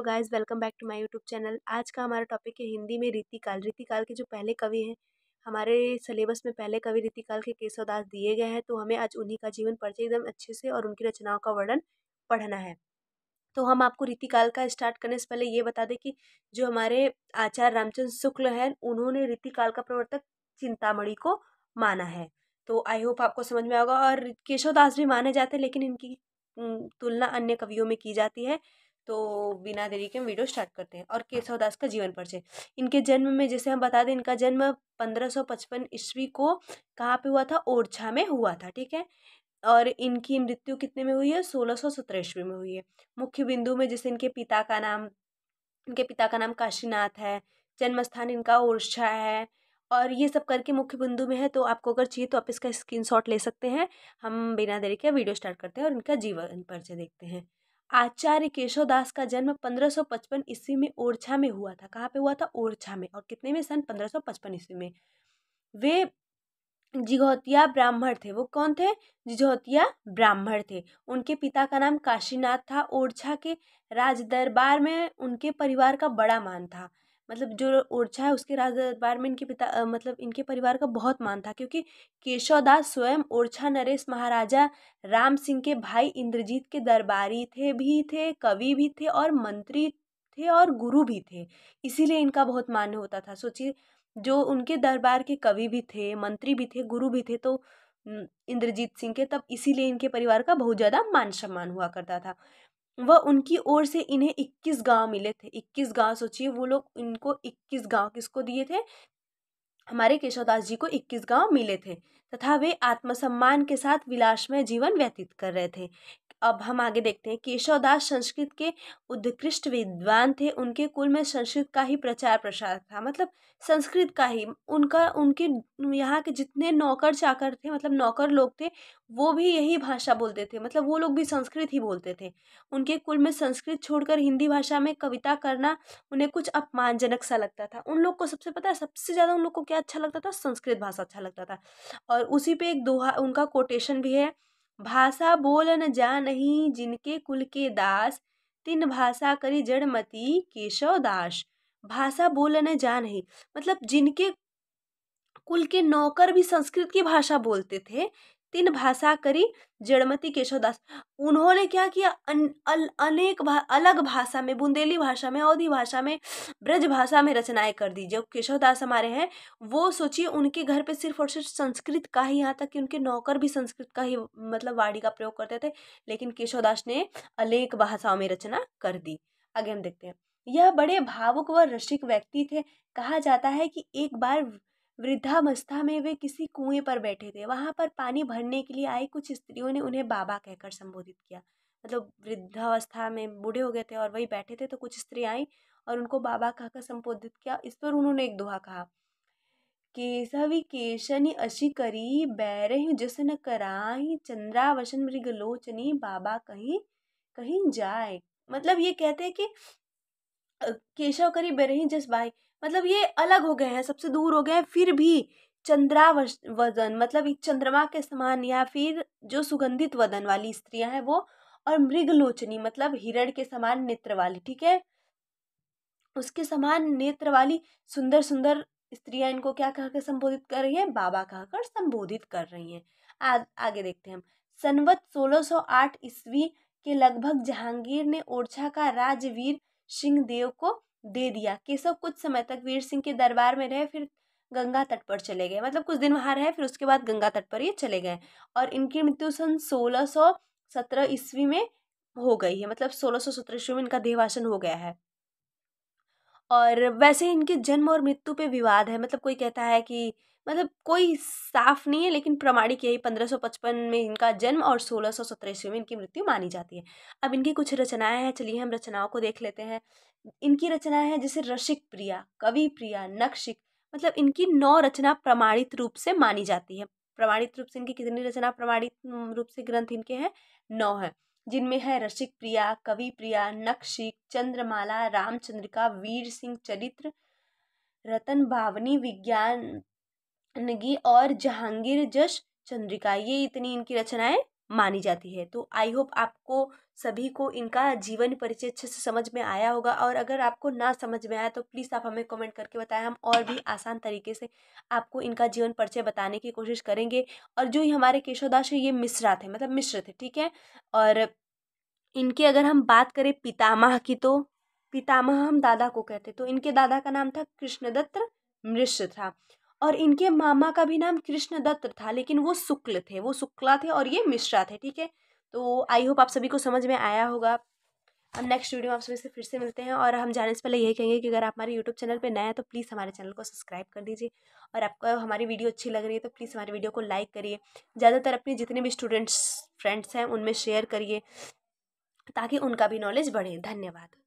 Hello guys, welcome back to my YouTube channel. आज का हमारा टॉपिक है हिंदी में रीतिकाल। रीतिकाल के जो पहले कवि हैं, हमारे सिलेबस में पहले कवि रीतिकाल के केशवदास दिए गए हैं, तो हमें आज उन्हीं का जीवन परिचय एकदम अच्छे से और उनकी रचनाओं का वर्णन पढ़ना है। तो हम आपको रीतिकाल का स्टार्ट करने से पहले ये बता दें कि जो हमारे आचार्य रामचंद्र शुक्ल हैं, उन्होंने रीतिकाल का प्रवर्तक चिंतामणि को माना है। तो आई होप आपको समझ में आएगा। और केशवदास भी माने जाते हैं, लेकिन इनकी तुलना अन्य कवियों में की जाती है। तो बिना देरी के हम वीडियो स्टार्ट करते हैं। और केशवदास का जीवन परिचय। इनके जन्म में जैसे हम बता दें, इनका जन्म 1555 ईस्वी को कहाँ पे हुआ था? ओरछा में हुआ था, ठीक है। और इनकी मृत्यु कितने में हुई है? 1617 ईस्वी में हुई है। मुख्य बिंदु में जैसे इनके पिता का नाम काशीनाथ है, जन्म स्थान इनका ओरछा है, और ये सब करके मुख्य बिंदु में है। तो आपको अगर चाहिए तो आप इसका स्क्रीनशॉट ले सकते हैं। हम बिना देरी के वीडियो स्टार्ट करते हैं और इनका जीवन परिचय देखते हैं। आचार्य केशवदास का जन्म 1555 ईस्वी में ओरछा में हुआ था। कहाँ पे हुआ था? ओरछा में। और कितने में? सन 1555 ईस्वी में। वे जिघोतिया ब्राह्मण थे। वो कौन थे? जिघोतिया ब्राह्मण थे। उनके पिता का नाम काशीनाथ था। ओरछा के राज दरबार में उनके परिवार का बड़ा मान था। मतलब जो ओरछा है उसके राज दरबार में इनके पिता मतलब इनके परिवार का बहुत मान था, क्योंकि केशवदास स्वयं ओरछा नरेश महाराजा राम सिंह के भाई इंद्रजीत के दरबारी थे, कवि भी थे और मंत्री थे और गुरु भी थे। इसीलिए इनका बहुत मान होता था। सोचिए, जो उनके दरबार के कवि भी थे, मंत्री भी थे, गुरु भी थे, तो इंद्रजीत सिंह के, तब इसीलिए इनके परिवार का बहुत ज़्यादा मान सम्मान हुआ करता था। वह उनकी ओर से इन्हें 21 गांव मिले थे। 21 गांव, सोचिए, वो लोग इनको 21 गांव किसको दिए थे? हमारे केशवदास जी को 21 गांव मिले थे, तथा वे आत्मसम्मान के साथ विलासमय जीवन व्यतीत कर रहे थे। अब हम आगे देखते हैं। केशवदास संस्कृत के उत्कृष्ट विद्वान थे। उनके कुल में संस्कृत का ही प्रचार प्रसार था। मतलब संस्कृत का ही उनके यहाँ के जितने नौकर चाकर थे, मतलब नौकर लोग थे, वो भी यही भाषा बोलते थे। मतलब वो लोग भी संस्कृत ही बोलते थे। उनके कुल में संस्कृत छोड़कर हिंदी भाषा में कविता करना उन्हें कुछ अपमानजनक सा लगता था। उन लोग को सबसे पता है, सबसे ज़्यादा उन लोग को क्या अच्छा लगता था? संस्कृत भाषा अच्छा लगता था। और उसी पे एक दोहा उनका कोटेशन भी है। भाषा बोल न जानहीं जिनके कुल के दास, तिन भाषा करी जड़मति केशव दास। भाषा बोल न जानहीं, मतलब जिनके कुल के नौकर भी संस्कृत की भाषा बोलते थे, तीन भाषा करी जड़मती केशवदास। उन्होंने क्या किया? अलग भाषा में, बुंदेली भाषा में, अवधी भाषा में, ब्रज भाषा में रचनाएं कर दी। जो केशवदास हमारे हैं, वो सोचिए, उनके घर पे सिर्फ और सिर्फ संस्कृत का ही, यहाँ तक कि उनके नौकर भी संस्कृत का ही मतलब वाणी का प्रयोग करते थे, लेकिन केशवदास ने अनेक भाषाओं में रचना कर दी। आगे हम देखते हैं। यह बड़े भावुक व रसिक व्यक्ति थे। कहा जाता है कि एक बार वृद्धावस्था में वे किसी कुएं पर बैठे थे। वहां पर पानी भरने के लिए आई कुछ स्त्रियों ने उन्हें बाबा कहकर संबोधित किया। मतलब वृद्धावस्था में बूढ़े हो गए थे और वही बैठे थे, तो कुछ स्त्री आई और उनको बाबा कहकर संबोधित किया। इस पर उन्होंने एक दोहा कहा, केसवी केशनी अशी करी बैरहि जसन कराही, चंद्रावसन मृग लोचनी बाबा कहीं कहीं जाए। मतलब ये कहते हैं कि केशव करी बैरही जस बाई, मतलब ये अलग हो गए हैं, सबसे दूर हो गए हैं, फिर भी वदन, मतलब एक चंद्रमा के समान, या फिर जो सुगंधित वदन वाली स्त्रियां हैं वो, और मृगलोचनी मतलब हिरण के समान नेत्र वाली, ठीक है, उसके समान नेत्र वाली सुंदर सुंदर स्त्रियां इनको क्या कहकर संबोधित कर रही हैं? बाबा कहकर संबोधित कर रही हैं। आगे देखते हैं हम। संवत 1608 ईस्वी के लगभग जहांगीर ने ओरछा का राज वीर सिंह देव को दे दिया। केशव कुछ समय तक वीर सिंह के दरबार में रहे, फिर गंगा तट पर चले गए। मतलब कुछ दिन वहां रहे, फिर उसके बाद गंगा तट पर ये चले गए। और इनकी मृत्यु सन 1617 ईस्वी में हो गई है। मतलब 1617 ईस्वी में इनका देहावसान हो गया है। और वैसे इनके जन्म और मृत्यु पे विवाद है। मतलब कोई कहता है कि, मतलब कोई साफ नहीं है, लेकिन प्रमाणिक यही 1555 में इनका जन्म और 1617 ईस्वी में इनकी मृत्यु मानी जाती है। अब इनकी कुछ रचनाएं हैं, चलिए हम रचनाओं को देख लेते हैं। इनकी रचनाएं हैं जैसे रसिक प्रिया, कवि प्रिया, नक्शिक। मतलब इनकी 9 रचना प्रमाणित रूप से मानी जाती है। प्रमाणित रूप से इनकी कितनी रचना प्रमाणित रूप से ग्रंथ इनके हैं? 9 है, जिनमें है रसिक प्रिया, कवि प्रिया, नक्शिक, चंद्रमाला, रामचंद्रिका, वीर सिंह चरित्र, रतन भावनी, विज्ञानगी और जहांगीर जश चंद्रिका। ये इतनी इनकी रचनाएं मानी जाती है। तो आई होप आपको सभी को इनका जीवन परिचय अच्छे से समझ में आया होगा। और अगर आपको ना समझ में आया तो प्लीज़ आप हमें कमेंट करके बताएं, हम और भी आसान तरीके से आपको इनका जीवन परिचय बताने की कोशिश करेंगे। और जो ये हमारे केशवदास है ये मिश्रा थे, मतलब मिश्र थे, ठीक है। और इनकी अगर हम बात करें पितामह की, तो पितामह हम दादा को कहते, तो इनके दादा का नाम था कृष्णदत्त मिश्र था। और इनके मामा का भी नाम कृष्णदत्त था, लेकिन वो शुक्ल थे, वो शुक्ला थे और ये मिश्रा थे, ठीक है। तो आई होप आप सभी को समझ में आया होगा। हम नेक्स्ट वीडियो में आप सभी से फिर से मिलते हैं। और हम जाने से पहले यही कहेंगे कि अगर आप हमारे यूट्यूब चैनल पे नए हैं तो प्लीज़ हमारे चैनल को सब्सक्राइब कर दीजिए। और आपको हमारी वीडियो अच्छी लग रही है तो प्लीज़ हमारी वीडियो को लाइक करिए, ज़्यादातर अपने जितने भी स्टूडेंट्स फ्रेंड्स हैं उनमें शेयर करिए, ताकि उनका भी नॉलेज बढ़े। धन्यवाद।